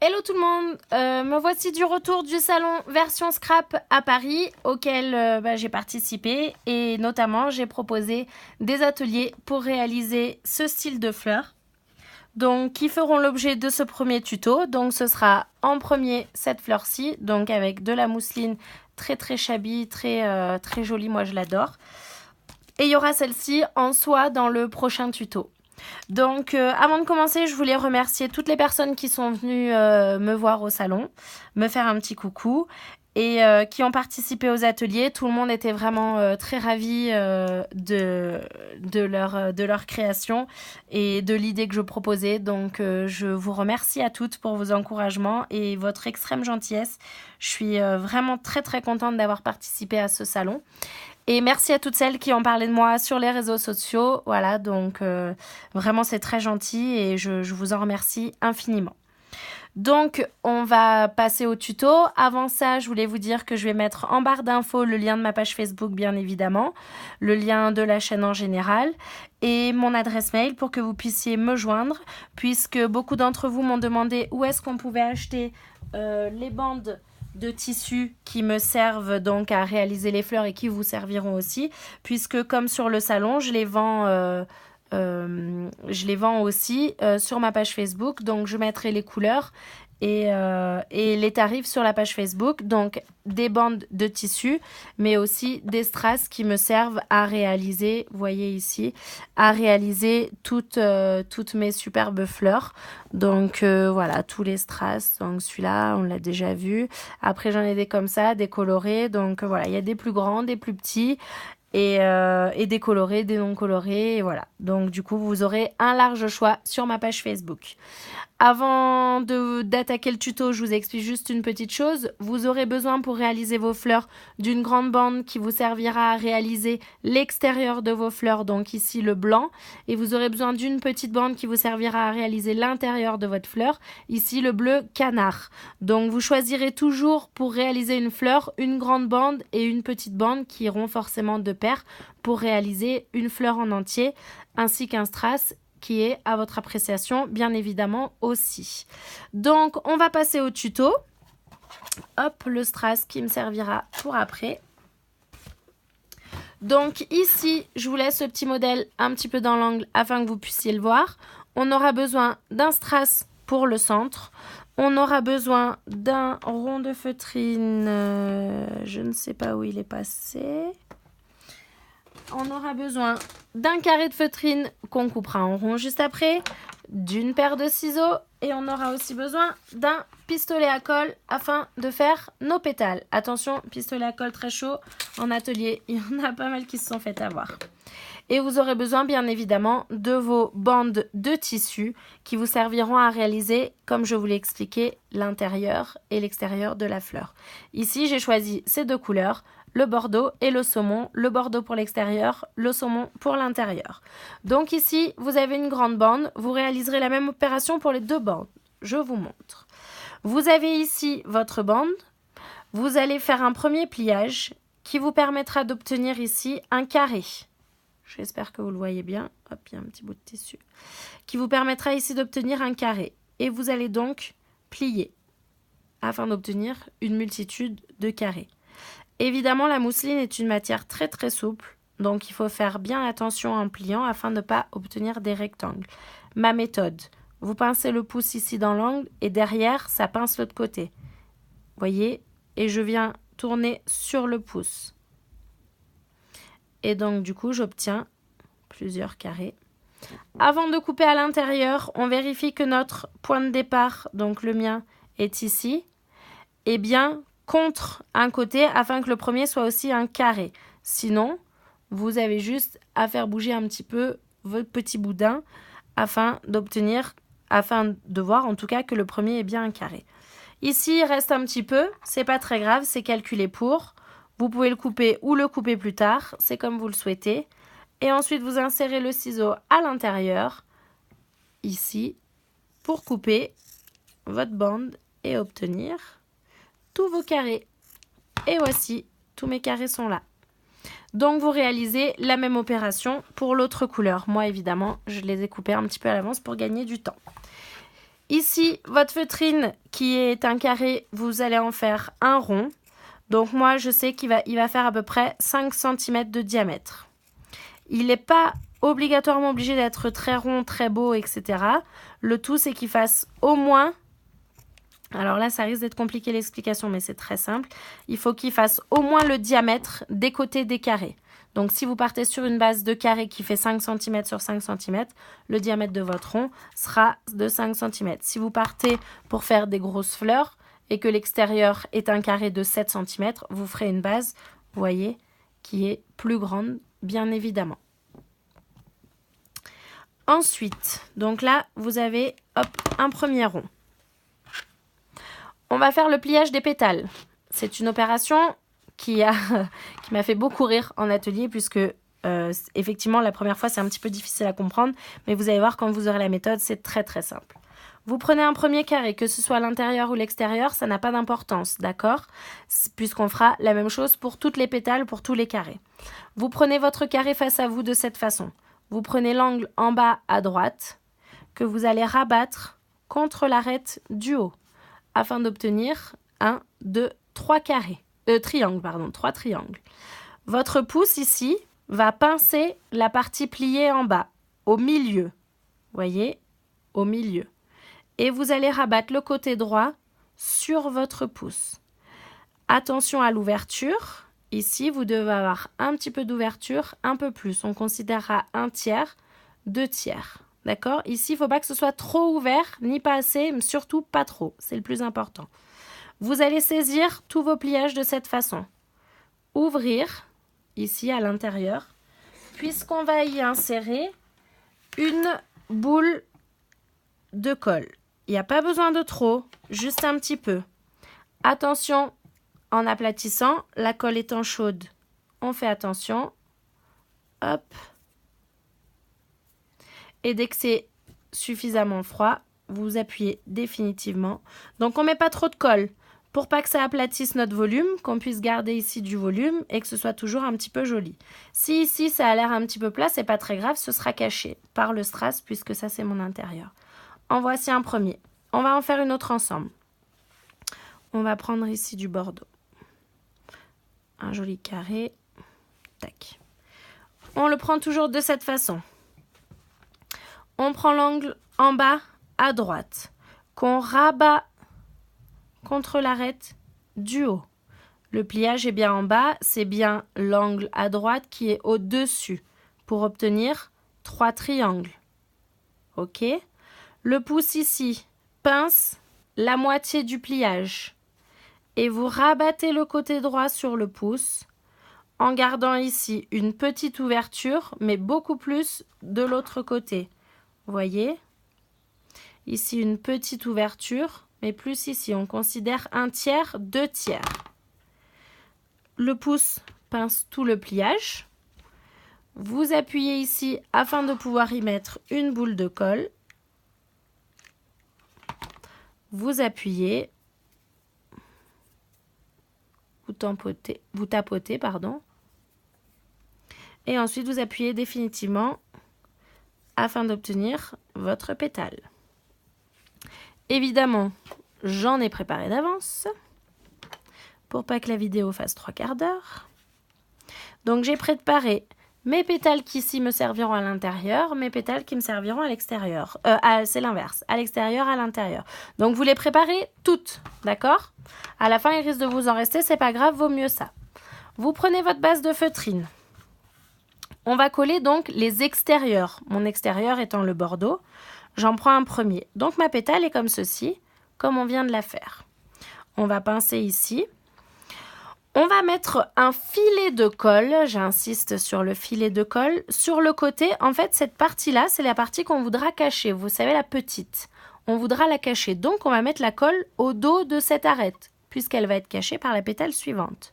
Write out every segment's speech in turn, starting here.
Hello tout le monde, me voici du retour du salon version scrap à Paris auquel j'ai participé et notamment j'ai proposé des ateliers pour réaliser ce style de fleurs. Donc qui feront l'objet de ce premier tuto. Donc ce sera en premier cette fleur-ci, donc avec de la mousseline très très shabby, très jolie, moi je l'adore. Et il y aura celle-ci en soie dans le prochain tuto. Donc avant de commencer, je voulais remercier toutes les personnes qui sont venues me voir au salon, me faire un petit coucou et qui ont participé aux ateliers. Tout le monde était vraiment très ravi de leur création et de l'idée que je proposais. Donc je vous remercie à toutes pour vos encouragements et votre extrême gentillesse. Je suis vraiment très très contente d'avoir participé à ce salon. Et merci à toutes celles qui ont parlé de moi sur les réseaux sociaux. Voilà, donc vraiment c'est très gentil et je vous en remercie infiniment. Donc on va passer au tuto. Avant ça, je voulais vous dire que je vais mettre en barre d'infos le lien de ma page Facebook bien évidemment, le lien de la chaîne en général et mon adresse mail pour que vous puissiez me joindre puisque beaucoup d'entre vous m'ont demandé où est-ce qu'on pouvait acheter les bandes de tissus qui me servent donc à réaliser les fleurs et qui vous serviront aussi puisque comme sur le salon je les vends aussi sur ma page Facebook, donc je mettrai les couleurs et les tarifs sur la page Facebook, donc des bandes de tissu mais aussi des strass qui me servent à réaliser, vous voyez ici, à réaliser toutes mes superbes fleurs. Donc voilà, tous les strass, donc celui-là on l'a déjà vu, après j'en ai des comme ça, des colorés, donc voilà, il y a des plus grands, des plus petits et des colorés, des non colorés, et voilà. Donc du coup vous aurez un large choix sur ma page Facebook. Avant d'attaquer le tuto, je vous explique juste une petite chose. Vous aurez besoin pour réaliser vos fleurs d'une grande bande qui vous servira à réaliser l'extérieur de vos fleurs, donc ici le blanc. Et vous aurez besoin d'une petite bande qui vous servira à réaliser l'intérieur de votre fleur, ici le bleu canard. Donc vous choisirez toujours pour réaliser une fleur, une grande bande et une petite bande qui iront forcément de pair pour réaliser une fleur en entier, ainsi qu'un strass qui est à votre appréciation bien évidemment aussi. Donc on va passer au tuto. Hop, le strass qui me servira pour après. Donc ici, je vous laisse le petit modèle un petit peu dans l'angle afin que vous puissiez le voir. On aura besoin d'un strass pour le centre. On aura besoin d'un rond de feutrine. Je ne sais pas où il est passé. On aura besoin d'un carré de feutrine qu'on coupera en rond juste après, d'une paire de ciseaux et on aura aussi besoin d'un pistolet à colle afin de faire nos pétales. Attention, pistolet à colle très chaud en atelier, il y en a pas mal qui se sont fait avoir. Et vous aurez besoin bien évidemment de vos bandes de tissu qui vous serviront à réaliser, comme je vous l'ai expliqué, l'intérieur et l'extérieur de la fleur. Ici, j'ai choisi ces deux couleurs, le bordeaux et le saumon, le bordeaux pour l'extérieur, le saumon pour l'intérieur. Donc ici, vous avez une grande bande, vous réaliserez la même opération pour les deux bandes. Je vous montre. Vous avez ici votre bande, vous allez faire un premier pliage qui vous permettra d'obtenir ici un carré. J'espère que vous le voyez bien. Hop, il y a un petit bout de tissu. Qui vous permettra ici d'obtenir un carré. Et vous allez donc plier afin d'obtenir une multitude de carrés. Évidemment, la mousseline est une matière très très souple. Donc, il faut faire bien attention en pliant afin de ne pas obtenir des rectangles. Ma méthode, vous pincez le pouce ici dans l'angle et derrière, ça pince l'autre côté. Voyez? Et je viens tourner sur le pouce. Et donc, du coup, j'obtiens plusieurs carrés. Avant de couper à l'intérieur, on vérifie que notre point de départ, donc le mien, est ici, et bien contre un côté afin que le premier soit aussi un carré. Sinon, vous avez juste à faire bouger un petit peu votre petit boudin afin de voir en tout cas que le premier est bien un carré. Ici, il reste un petit peu, c'est pas très grave, c'est calculé pour. Vous pouvez le couper ou le couper plus tard, c'est comme vous le souhaitez. Et ensuite, vous insérez le ciseau à l'intérieur, ici, pour couper votre bande et obtenir tous vos carrés. Et voici, tous mes carrés sont là. Donc, vous réalisez la même opération pour l'autre couleur. Moi, évidemment, je les ai coupés un petit peu à l'avance pour gagner du temps. Ici, votre feutrine qui est un carré, vous allez en faire un rond. Donc moi, je sais qu'il va faire à peu près 5 cm de diamètre. Il n'est pas obligatoirement obligé d'être très rond, très beau, etc. Le tout, c'est qu'il fasse au moins... Alors là, ça risque d'être compliqué l'explication, mais c'est très simple. Il faut qu'il fasse au moins le diamètre des côtés des carrés. Donc si vous partez sur une base de carré qui fait 5 cm sur 5 cm, le diamètre de votre rond sera de 5 cm. Si vous partez pour faire des grosses fleurs et que l'extérieur est un carré de 7 cm, vous ferez une base, vous voyez, qui est plus grande, bien évidemment. Ensuite, donc là, vous avez hop, un premier rond. On va faire le pliage des pétales. C'est une opération qui m'a fait beaucoup rire en atelier puisque effectivement la première fois c'est un petit peu difficile à comprendre, mais vous allez voir quand vous aurez la méthode, c'est très très simple. Vous prenez un premier carré, que ce soit à l'intérieur ou l'extérieur, ça n'a pas d'importance, d'accord? Puisqu'on fera la même chose pour toutes les pétales, pour tous les carrés. Vous prenez votre carré face à vous de cette façon. Vous prenez l'angle en bas à droite que vous allez rabattre contre l'arête du haut afin d'obtenir 1, 2, 3 carrés. Trois triangles. Votre pouce ici va pincer la partie pliée en bas, au milieu. Voyez, au milieu. Et vous allez rabattre le côté droit sur votre pouce. Attention à l'ouverture. Ici, vous devez avoir un petit peu d'ouverture, un peu plus. On considérera 1/3, 2/3. D'accord? Ici, il ne faut pas que ce soit trop ouvert, ni pas assez, mais surtout pas trop. C'est le plus important. Vous allez saisir tous vos pliages de cette façon. Ouvrir, ici à l'intérieur, puisqu'on va y insérer une boule de colle. Il n'y a pas besoin de trop, juste un petit peu. Attention, en aplatissant, la colle étant chaude, on fait attention. Hop. Et dès que c'est suffisamment froid, vous appuyez définitivement. Donc on ne met pas trop de colle pour pas que ça aplatisse notre volume, qu'on puisse garder ici du volume et que ce soit toujours un petit peu joli. Si ici ça a l'air un petit peu plat, c'est pas très grave, ce sera caché par le strass puisque ça c'est mon intérieur. En voici un premier. On va en faire une autre ensemble. On va prendre ici du bordeaux. Un joli carré. Tac. On le prend toujours de cette façon. On prend l'angle en bas à droite, qu'on rabat contre l'arête du haut. Le pliage est bien en bas, c'est bien l'angle à droite qui est au-dessus pour obtenir 3 triangles. Ok? Le pouce ici pince la moitié du pliage et vous rabattez le côté droit sur le pouce en gardant ici une petite ouverture, mais beaucoup plus de l'autre côté. Vous voyez? Ici une petite ouverture, mais plus ici, on considère 1/3, 2/3. Le pouce pince tout le pliage. Vous appuyez ici afin de pouvoir y mettre une boule de colle. Vous appuyez, vous tapotez, pardon. Et ensuite vous appuyez définitivement afin d'obtenir votre pétale. Évidemment, j'en ai préparé d'avance pour pas que la vidéo fasse 3/4 d'heure. Donc j'ai préparé mes pétales qui ici me serviront à l'intérieur, mes pétales qui me serviront à l'extérieur. C'est l'inverse, à l'extérieur, à l'intérieur. Donc vous les préparez toutes, d'accord? À la fin, il risque de vous en rester, c'est pas grave, vaut mieux ça. Vous prenez votre base de feutrine. On va coller donc les extérieurs. Mon extérieur étant le bordeaux. J'en prends un premier. Donc ma pétale est comme ceci, comme on vient de la faire. On va pincer ici. On va mettre un filet de colle, j'insiste sur le filet de colle, sur le côté. En fait, cette partie-là, c'est la partie qu'on voudra cacher. Vous savez, la petite. On voudra la cacher. Donc, on va mettre la colle au dos de cette arête, puisqu'elle va être cachée par la pétale suivante.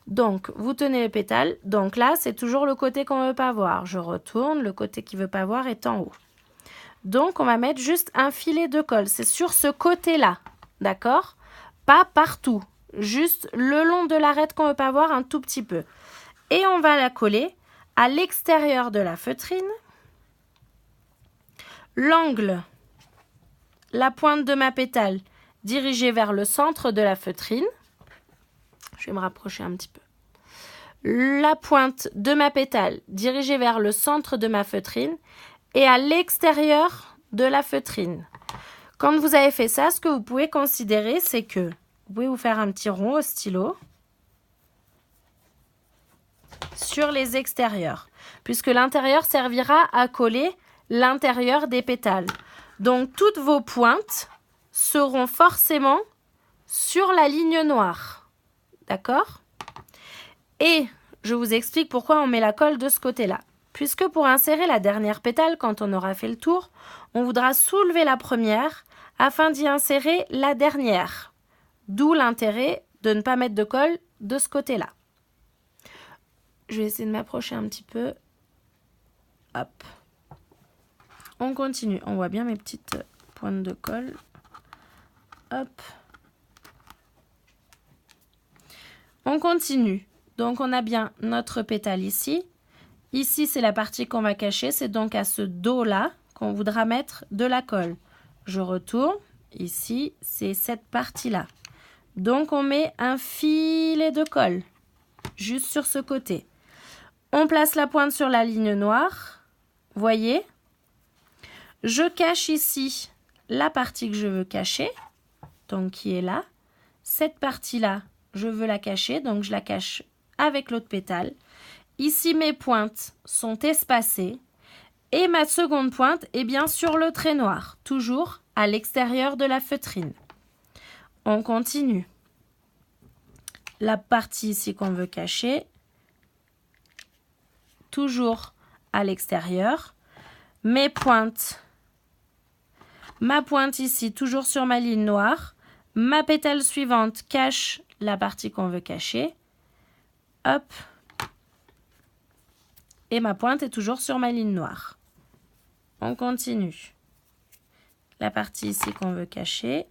Donc, vous tenez le pétale. Donc là, c'est toujours le côté qu'on ne veut pas voir. Je retourne, le côté qui ne veut pas voir est en haut. Donc, on va mettre juste un filet de colle. C'est sur ce côté-là, d'accord? Pas partout. Juste le long de l'arête qu'on ne veut pas voir un tout petit peu. Et on va la coller à l'extérieur de la feutrine. L'angle la pointe de ma pétale dirigée vers le centre de la feutrine. Je vais me rapprocher un petit peu. La pointe de ma pétale dirigée vers le centre de ma feutrine et à l'extérieur de la feutrine. Quand vous avez fait ça, ce que vous pouvez considérer, c'est que vous pouvez vous faire un petit rond au stylo sur les extérieurs, puisque l'intérieur servira à coller l'intérieur des pétales. Donc, toutes vos pointes seront forcément sur la ligne noire. D'accord ? Et je vous explique pourquoi on met la colle de ce côté-là. Puisque pour insérer la dernière pétale, quand on aura fait le tour, on voudra soulever la première afin d'y insérer la dernière. D'où l'intérêt de ne pas mettre de colle de ce côté-là. Je vais essayer de m'approcher un petit peu. Hop. On continue. On voit bien mes petites pointes de colle. Hop. On continue. Donc, on a bien notre pétale ici. Ici, c'est la partie qu'on va cacher. C'est donc à ce dos-là qu'on voudra mettre de la colle. Je retourne. Ici, c'est cette partie-là. Donc, on met un filet de colle juste sur ce côté. On place la pointe sur la ligne noire. Voyez ? Je cache ici la partie que je veux cacher, donc qui est là. Cette partie-là, je veux la cacher, donc je la cache avec l'autre pétale. Ici, mes pointes sont espacées et ma seconde pointe est bien sur le trait noir, toujours à l'extérieur de la feutrine. On continue. La partie ici qu'on veut cacher, toujours à l'extérieur. Mes pointes, ma pointe ici, toujours sur ma ligne noire. Ma pétale suivante cache la partie qu'on veut cacher. Hop. Et ma pointe est toujours sur ma ligne noire. On continue. La partie ici qu'on veut cacher.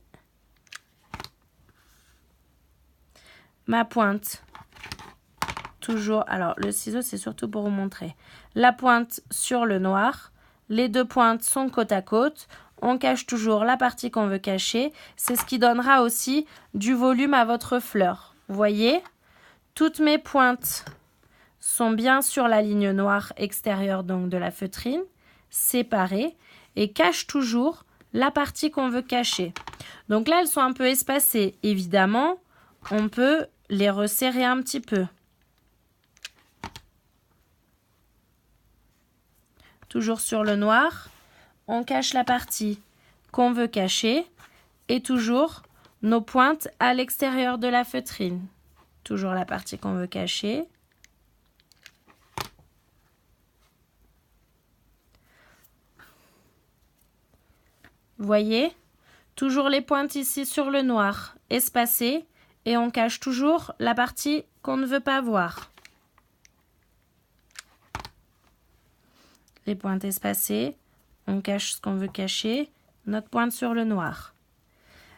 Ma pointe, toujours, alors le ciseau c'est surtout pour vous montrer. La pointe sur le noir. Les deux pointes sont côte à côte. On cache toujours la partie qu'on veut cacher. C'est ce qui donnera aussi du volume à votre fleur. Vous voyez ? Toutes mes pointes sont bien sur la ligne noire extérieure donc de la feutrine, séparées, et cachent toujours la partie qu'on veut cacher. Donc là, elles sont un peu espacées. Évidemment, on peut les resserrer un petit peu. Toujours sur le noir, on cache la partie qu'on veut cacher et toujours nos pointes à l'extérieur de la feutrine. Toujours la partie qu'on veut cacher. Voyez, toujours les pointes ici sur le noir, espacées, et on cache toujours la partie qu'on ne veut pas voir. Les pointes espacées, on cache ce qu'on veut cacher, notre pointe sur le noir.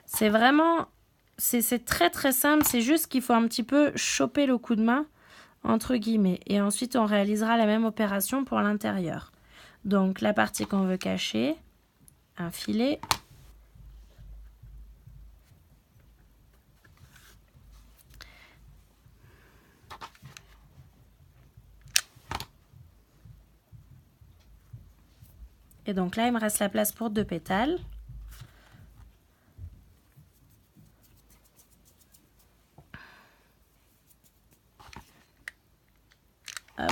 C'est vraiment, c'est très très simple, c'est juste qu'il faut un petit peu choper le coup de main, entre guillemets. Et ensuite, on réalisera la même opération pour l'intérieur. Donc, la partie qu'on veut cacher, un filet. Et donc là, il me reste la place pour 2 pétales. Hop.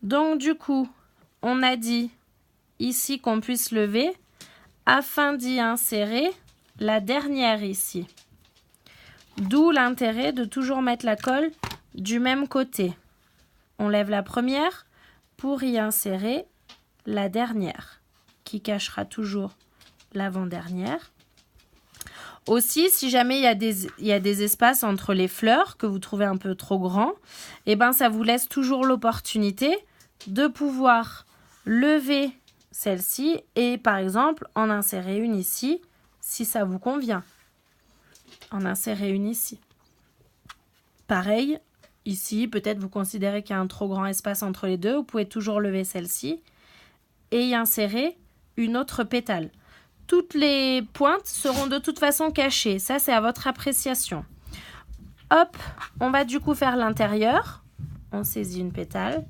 Donc du coup, on a dit ici qu'on puisse lever afin d'y insérer la dernière ici. D'où l'intérêt de toujours mettre la colle du même côté. On lève la première pour y insérer la dernière qui cachera toujours l'avant-dernière. Aussi, si jamais il y a des espaces entre les fleurs que vous trouvez un peu trop grands, eh ben, ça vous laisse toujours l'opportunité de pouvoir lever celle-ci et par exemple en insérer une ici si ça vous convient. En insérer une ici. Pareil, ici, peut-être vous considérez qu'il y a un trop grand espace entre les deux, vous pouvez toujours lever celle-ci et y insérer une autre pétale. Toutes les pointes seront de toute façon cachées, ça c'est à votre appréciation. Hop, on va du coup faire l'intérieur, on saisit une pétale,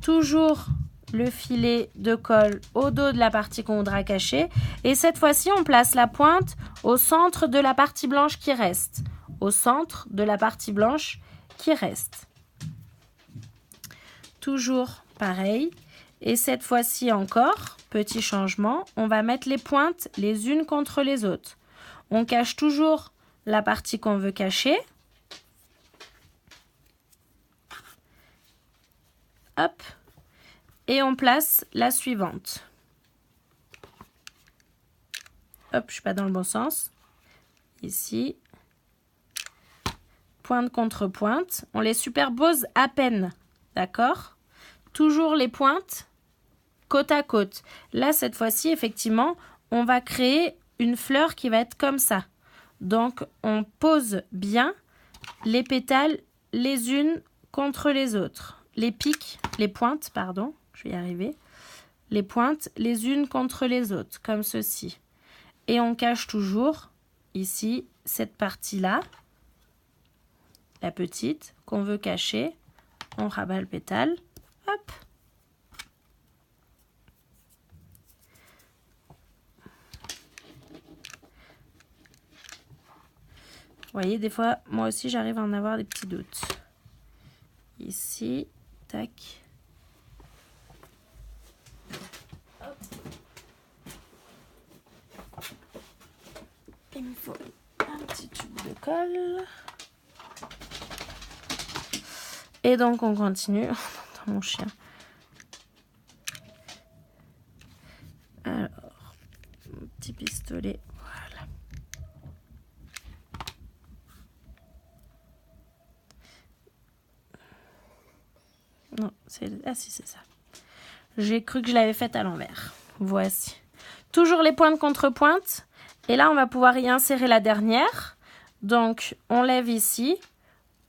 toujours le filet de colle au dos de la partie qu'on voudra cacher et cette fois-ci on place la pointe au centre de la partie blanche qui reste, au centre de la partie blanche qui reste. Toujours pareil et cette fois-ci encore, petit changement, on va mettre les pointes les unes contre les autres. On cache toujours la partie qu'on veut cacher. Hop, et on place la suivante. Hop, je ne suis pas dans le bon sens. Ici, pointe contre pointe. On les superpose à peine, d'accord? Toujours les pointes côte à côte. Là, cette fois-ci, effectivement, on va créer une fleur qui va être comme ça. Donc, on pose bien les pétales les unes contre les autres. Les piques, les pointes, pardon, je vais y arriver. Les pointes les unes contre les autres, comme ceci. Et on cache toujours, ici, cette partie-là, la petite, qu'on veut cacher. On rabat le pétale, hop. Vous voyez, des fois, moi aussi, j'arrive à en avoir des petits doutes. Ici, tac. Hop. Il me faut un petit tube de colle. Et donc, on continue. On entend mon chien. Alors, un petit pistolet. Voilà. Non, c'est... Ah si, c'est ça. J'ai cru que je l'avais faite à l'envers. Voici. Toujours les pointes contre pointes. Et là, on va pouvoir y insérer la dernière. Donc, on lève ici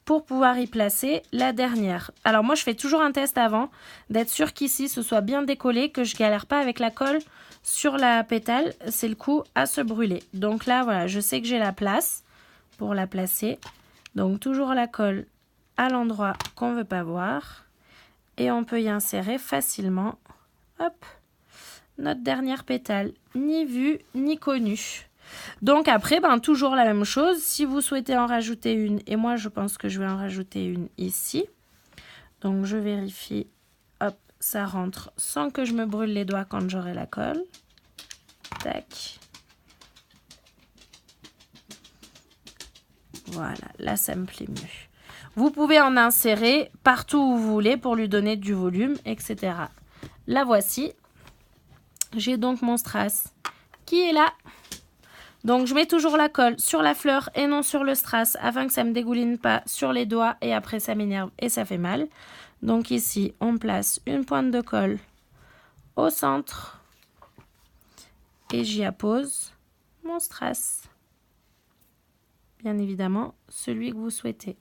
pour pouvoir y placer la dernière. Alors, moi, je fais toujours un test avant d'être sûr qu'ici, ce soit bien décollé, que je galère pas avec la colle sur la pétale. C'est le coup à se brûler. Donc là, voilà, je sais que j'ai la place pour la placer. Donc, toujours la colle à l'endroit qu'on ne veut pas voir. Et on peut y insérer facilement, hop, notre dernière pétale, ni vue ni connue. Donc après, toujours la même chose. Si vous souhaitez en rajouter une, et moi je pense que je vais en rajouter une ici. Donc je vérifie, hop, ça rentre sans que je me brûle les doigts quand j'aurai la colle. Tac. Voilà, là ça me plaît mieux. Vous pouvez en insérer partout où vous voulez pour lui donner du volume, etc. La voici. J'ai donc mon strass qui est là. Donc, je mets toujours la colle sur la fleur et non sur le strass afin que ça ne me dégouline pas sur les doigts et après ça m'énerve et ça fait mal. Donc ici, on place une pointe de colle au centre et j'y appose mon strass. Bien évidemment, celui que vous souhaitez.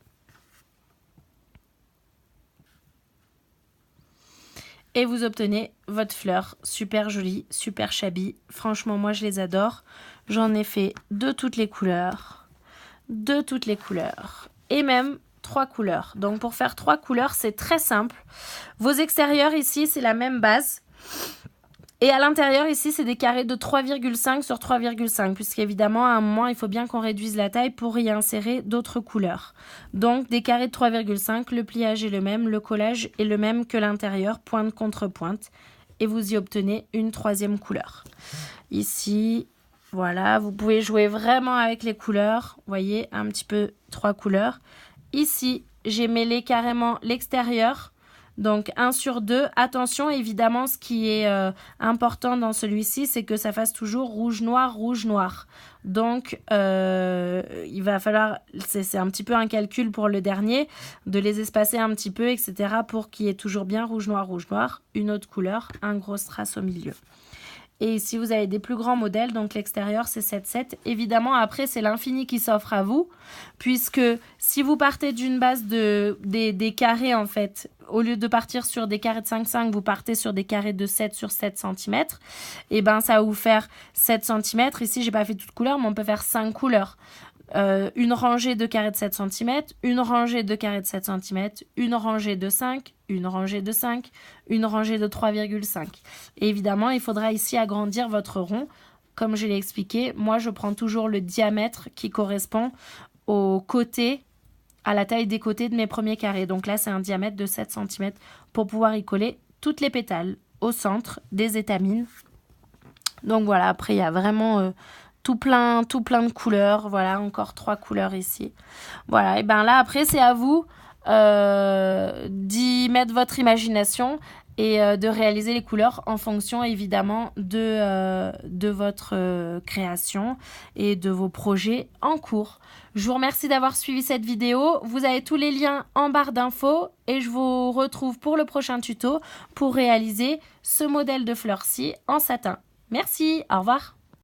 Et vous obtenez votre fleur super jolie, super shabby. Franchement, moi, je les adore. J'en ai fait de toutes les couleurs. De toutes les couleurs. Et même 3 couleurs. Donc, pour faire 3 couleurs, c'est très simple. Vos extérieurs, ici, c'est la même base. Et à l'intérieur, ici, c'est des carrés de 3,5 sur 3,5. Puisqu'évidemment, à un moment, il faut bien qu'on réduise la taille pour y insérer d'autres couleurs. Donc, des carrés de 3,5, le pliage est le même, le collage est le même que l'intérieur, pointe contre pointe. Et vous y obtenez une 3e couleur. Ici, voilà, vous pouvez jouer vraiment avec les couleurs. Vous voyez, un petit peu 3 couleurs. Ici, j'ai mêlé carrément l'extérieur. Donc 1 sur 2, attention évidemment ce qui est important dans celui-ci c'est que ça fasse toujours rouge noir. Donc il va falloir, c'est un petit peu un calcul pour le dernier, de les espacer un petit peu etc. pour qu'il y ait toujours bien rouge noir, une autre couleur, un gros strass au milieu. Et si vous avez des plus grands modèles, donc l'extérieur c'est 7,7. Évidemment, après c'est l'infini qui s'offre à vous, puisque si vous partez d'une base des carrés en fait, au lieu de partir sur des carrés de 5,5, vous partez sur des carrés de 7 sur 7 cm, et ben ça va vous faire 7 cm. Ici, j'ai pas fait toutes couleurs, mais on peut faire 5 couleurs. Une rangée de carrés de 7 cm, une rangée de carrés de 7 cm, une rangée de 5, une rangée de 5, une rangée de 3,5. Et évidemment, il faudra ici agrandir votre rond. Comme je l'ai expliqué, moi je prends toujours le diamètre qui correspond au côté, à la taille des côtés de mes premiers carrés. Donc là, c'est un diamètre de 7 cm pour pouvoir y coller toutes les pétales au centre des étamines. Donc voilà, après il y a vraiment tout plein de couleurs. Voilà, encore 3 couleurs ici. Voilà, et ben là après c'est à vous d'y mettre votre imagination et de réaliser les couleurs en fonction évidemment de votre création et de vos projets en cours. Je vous remercie d'avoir suivi cette vidéo. Vous avez tous les liens en barre d'infos et je vous retrouve pour le prochain tuto pour réaliser ce modèle de fleurs-ci en satin. Merci, au revoir.